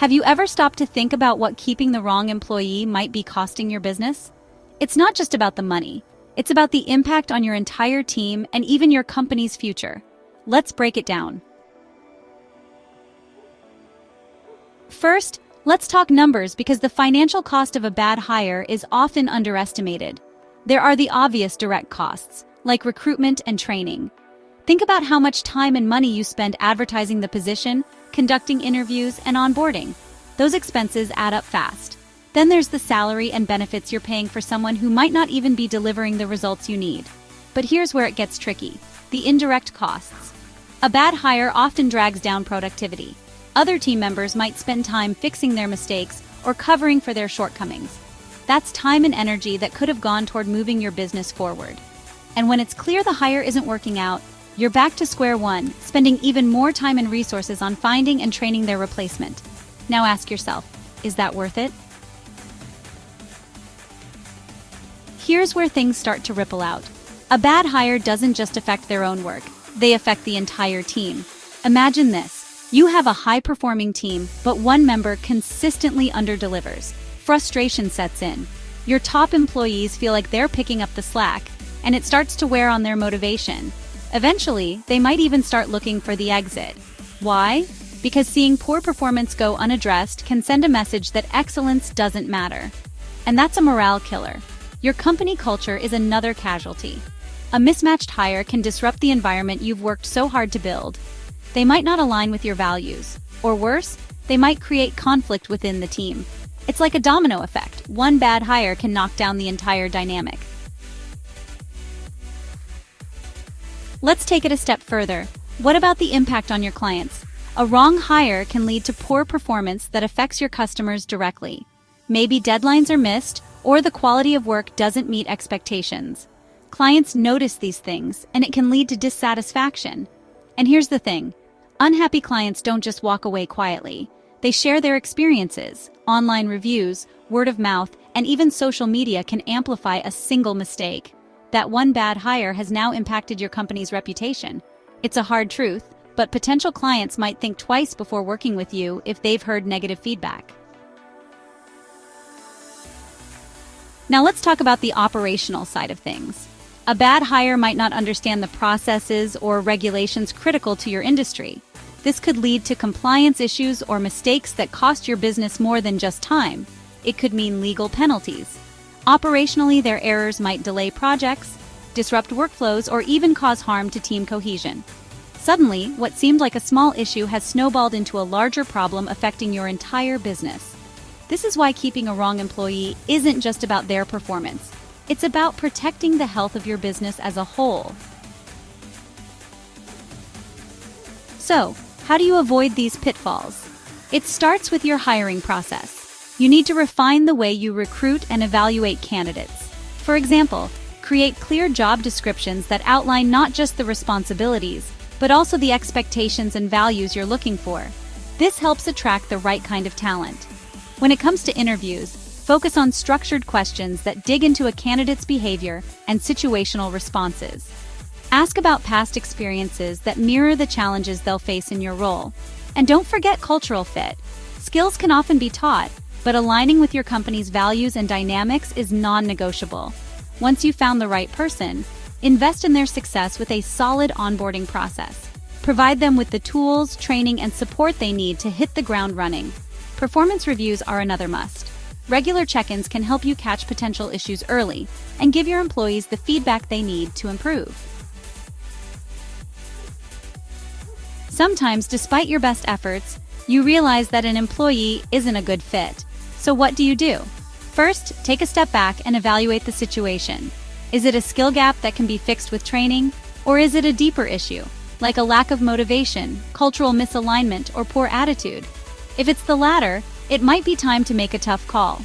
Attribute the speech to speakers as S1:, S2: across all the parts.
S1: Have you ever stopped to think about what keeping the wrong employee might be costing your business? It's not just about the money. It's about the impact on your entire team and even your company's future. Let's break it down. First, let's talk numbers because the financial cost of a bad hire is often underestimated. There are the obvious direct costs, like recruitment and training. Think about how much time and money you spend advertising the position, conducting interviews, and onboarding. Those expenses add up fast. Then there's the salary and benefits you're paying for someone who might not even be delivering the results you need. But here's where it gets tricky: the indirect costs. A bad hire often drags down productivity. Other team members might spend time fixing their mistakes or covering for their shortcomings. That's time and energy that could have gone toward moving your business forward. And when it's clear the hire isn't working out, you're back to square one, spending even more time and resources on finding and training their replacement. Now ask yourself, is that worth it? Here's where things start to ripple out. A bad hire doesn't just affect their own work, they affect the entire team. Imagine this: you have a high-performing team, but one member consistently underdelivers. Frustration sets in. Your top employees feel like they're picking up the slack, and it starts to wear on their motivation. Eventually, they might even start looking for the exit. Why? Because seeing poor performance go unaddressed can send a message that excellence doesn't matter. And that's a morale killer. Your company culture is another casualty. A mismatched hire can disrupt the environment you've worked so hard to build. They might not align with your values, or worse, they might create conflict within the team. It's like a domino effect. One bad hire can knock down the entire dynamic. Let's take it a step further. What about the impact on your clients? A wrong hire can lead to poor performance that affects your customers directly. Maybe deadlines are missed, or the quality of work doesn't meet expectations. Clients notice these things, and it can lead to dissatisfaction. And here's the thing: unhappy clients don't just walk away quietly. They share their experiences. Online reviews, word of mouth, and even social media can amplify a single mistake. That one bad hire has now impacted your company's reputation. It's a hard truth, but potential clients might think twice before working with you if they've heard negative feedback. Now let's talk about the operational side of things. A bad hire might not understand the processes or regulations critical to your industry. This could lead to compliance issues or mistakes that cost your business more than just time. It could mean legal penalties. Operationally, their errors might delay projects, disrupt workflows, or even cause harm to team cohesion. Suddenly, what seemed like a small issue has snowballed into a larger problem affecting your entire business. This is why keeping a wrong employee isn't just about their performance. It's about protecting the health of your business as a whole. So, how do you avoid these pitfalls? It starts with your hiring process. You need to refine the way you recruit and evaluate candidates. For example, create clear job descriptions that outline not just the responsibilities, but also the expectations and values you're looking for. This helps attract the right kind of talent. When it comes to interviews, focus on structured questions that dig into a candidate's behavior and situational responses. Ask about past experiences that mirror the challenges they'll face in your role. And don't forget cultural fit. Skills can often be taught, but aligning with your company's values and dynamics is non-negotiable. Once you've found the right person, invest in their success with a solid onboarding process. Provide them with the tools, training, and support they need to hit the ground running. Performance reviews are another must. Regular check-ins can help you catch potential issues early and give your employees the feedback they need to improve. Sometimes, despite your best efforts, you realize that an employee isn't a good fit. So what do you do? First, take a step back and evaluate the situation. Is it a skill gap that can be fixed with training? Or is it a deeper issue, like a lack of motivation, cultural misalignment, or poor attitude? If it's the latter, it might be time to make a tough call.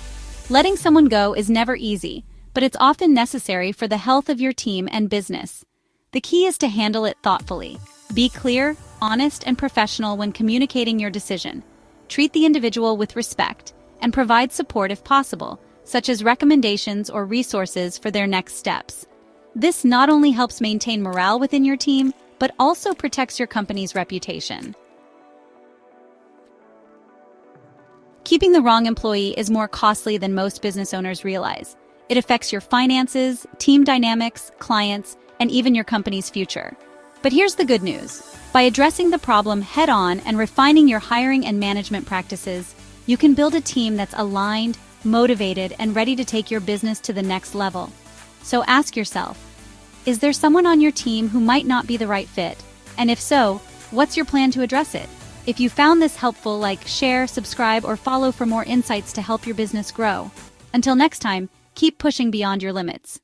S1: Letting someone go is never easy, but it's often necessary for the health of your team and business. The key is to handle it thoughtfully. Be clear, honest, and professional when communicating your decision. Treat the individual with respect, and provide support if possible, such as recommendations or resources for their next steps. This not only helps maintain morale within your team, but also protects your company's reputation. Keeping the wrong employee is more costly than most business owners realize. It affects your finances, team dynamics, clients, and even your company's future. But here's the good news. By addressing the problem head-on and refining your hiring and management practices, you can build a team that's aligned, motivated, and ready to take your business to the next level. So ask yourself, is there someone on your team who might not be the right fit? And if so, what's your plan to address it? If you found this helpful, share, subscribe, or follow for more insights to help your business grow. Until next time, keep pushing beyond your limits.